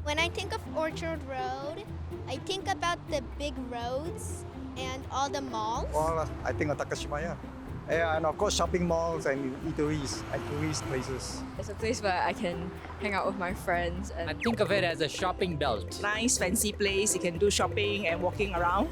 When I think of Orchard Road, I think about the big roads and all the malls. Well, I think of Takashimaya. Yeah, and of course shopping malls and eateries and tourist places. It's a place where I can hang out with my friends. I And think of it as a shopping belt. Nice fancy place, you can do shopping and walking around.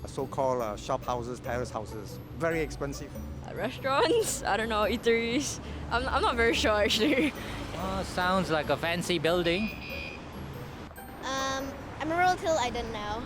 So-called shop houses, terrace houses, very expensive. restaurants, I don't know, eateries. I'm not very sure actually. Sounds like a fancy building. Emerald Hill, I don't know.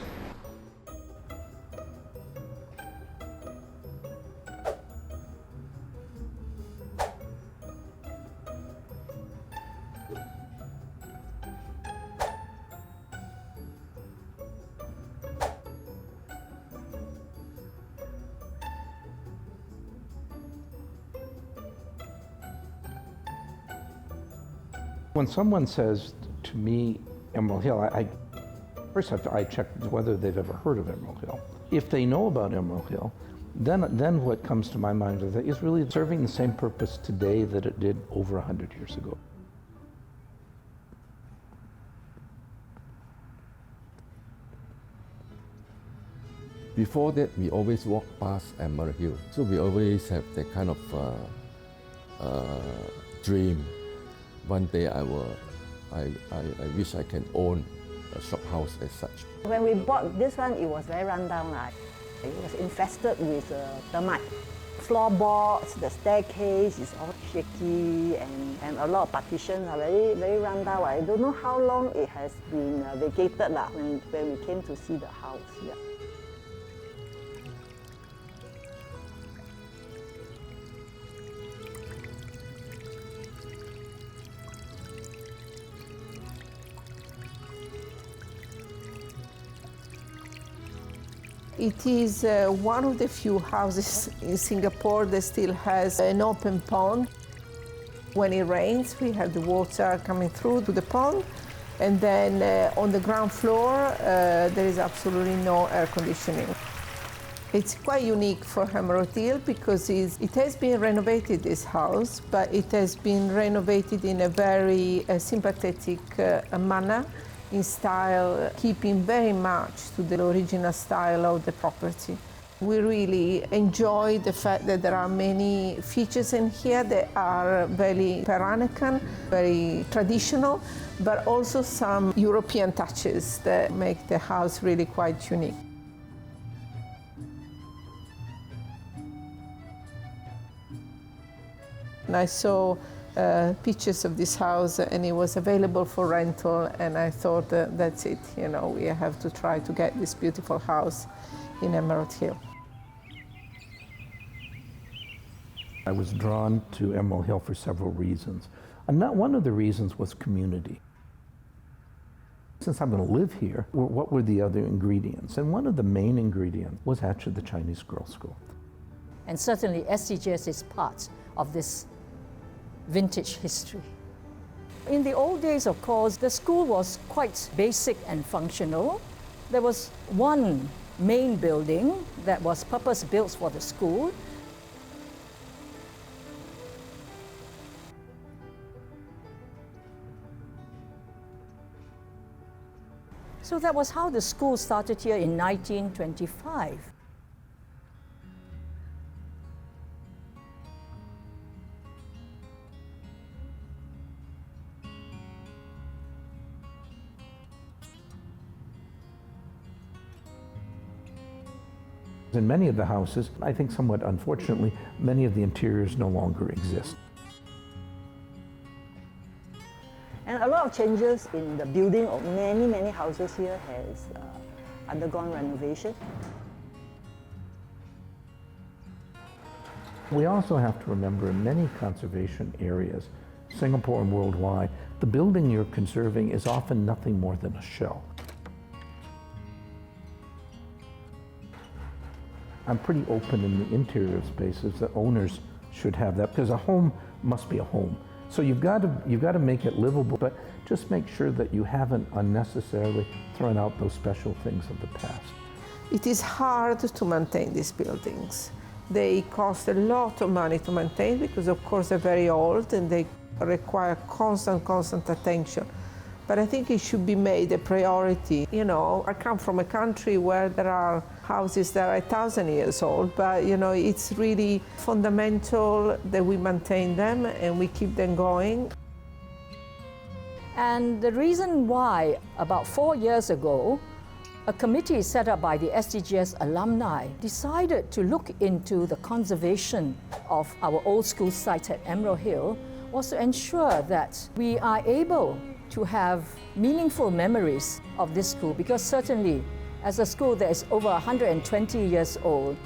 When someone says to me Emerald Hill, first I check whether they've ever heard of Emerald Hill. If they know about Emerald Hill, then what comes to my mind is really serving the same purpose today that it did over 100 years ago. Before that, we always walk past Emerald Hill, so we always have that kind of dream. One day I wish I can own a shop house as such. When we bought this one, it was very rundown. It was infested with termite. Floorboards, the staircase is all shaky, and a lot of partitions are very, very rundown. I don't know how long it has been vacated when we came to see the house. Yeah. It is one of the few houses in Singapore that still has an open pond. When it rains, we have the water coming through to the pond. And then on the ground floor, there is absolutely no air conditioning. It's quite unique for Emerald Hill because it has been renovated, this house, but it has been renovated in a very sympathetic manner, in style, keeping very much to the original style of the property. We really enjoy the fact that there are many features in here that are very Peranakan, very traditional, but also some European touches that make the house really quite unique. And I saw pictures of this house and it was available for rental, and I thought that's it, we have to try to get this beautiful house in Emerald Hill. I was drawn to Emerald Hill for several reasons. And one of the reasons was community. Since I'm going to live here, what were the other ingredients? And one of the main ingredients was actually the Chinese Girls' School. And certainly SCGS is part of this vintage history. In the old days, of course, the school was quite basic and functional. There was one main building that was purpose-built for the school. So that was how the school started here in 1925. In many of the houses, I think somewhat unfortunately, many of the interiors no longer exist. And a lot of changes in the building of many, many houses here has undergone renovation. We also have to remember in many conservation areas, Singapore and worldwide, the building you're conserving is often nothing more than a shell. I'm pretty open in the interior spaces that owners should have that, because a home must be a home. So you've got to make it livable, but just make sure that you haven't unnecessarily thrown out those special things of the past. It is hard to maintain these buildings. They cost a lot of money to maintain because, of course, they're very old and they require constant attention. But I think it should be made a priority. You know, I come from a country where there are houses that are 1,000 years old, but you know, it's really fundamental that we maintain them and we keep them going. And the reason why, about 4 years ago, a committee set up by the SDGS alumni decided to look into the conservation of our old school site at Emerald Hill was to ensure that we are able to have meaningful memories of this school, because certainly as a school that is over 120 years old,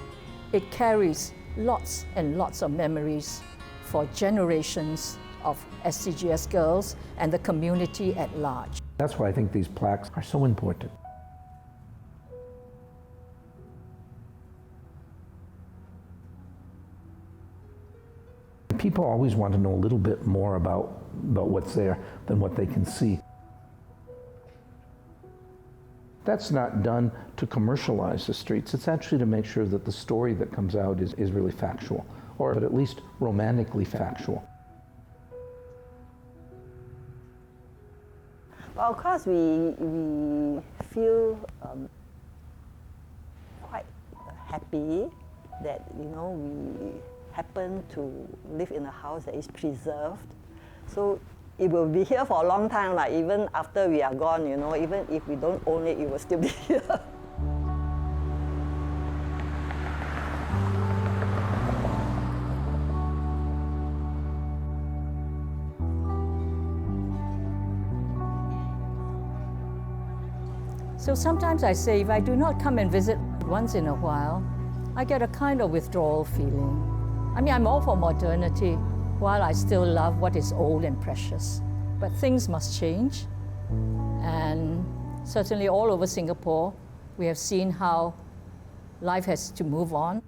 it carries lots and lots of memories for generations of SDGS girls and the community at large. That's why I think these plaques are so important. People always want to know a little bit more about what's there than what they can see. That's not done to commercialize the streets. It's actually to make sure that the story that comes out is really factual, or at least romantically factual. Well, of course, we feel quite happy that, you know, we happen to live in a house that is preserved. So it will be here for a long time, like even after we are gone, you know, even if we don't own it, it will still be here. So sometimes I say, if I do not come and visit once in a while, I get a kind of withdrawal feeling. I mean, I'm all for modernity, while I still love what is old and precious. But things must change. And certainly all over Singapore, we have seen how life has to move on.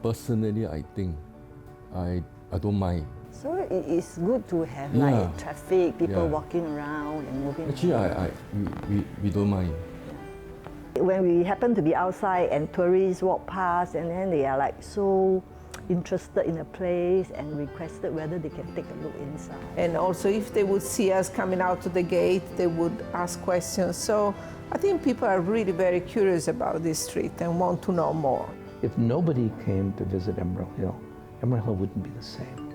Personally, I think I don't mind. So it is good to have like traffic, people walking around and moving. Actually, we don't mind. When we happen to be outside and tourists walk past and then they are like so interested in a place and requested whether they can take a look inside. And also if they would see us coming out to the gate, they would ask questions. So I think people are really very curious about this street and want to know more. If nobody came to visit Emerald Hill wouldn't be the same.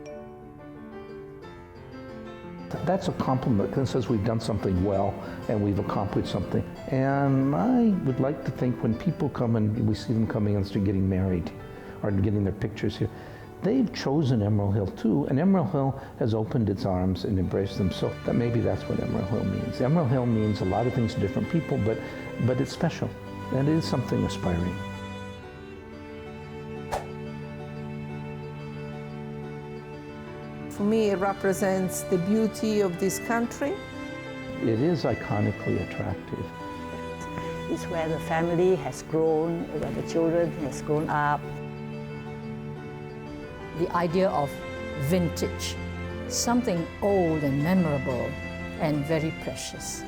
That's a compliment, because it says we've done something well and we've accomplished something. And I would like to think when people come and we see them coming on the street getting married or getting their pictures here, they've chosen Emerald Hill too, and Emerald Hill has opened its arms and embraced them. So that maybe that's what Emerald Hill means. Emerald Hill means a lot of things to different people, but it's special, and it is something aspiring. For me, it represents the beauty of this country. It is iconically attractive. It's where the family has grown, where the children has grown up. The idea of vintage, something old and memorable and very precious.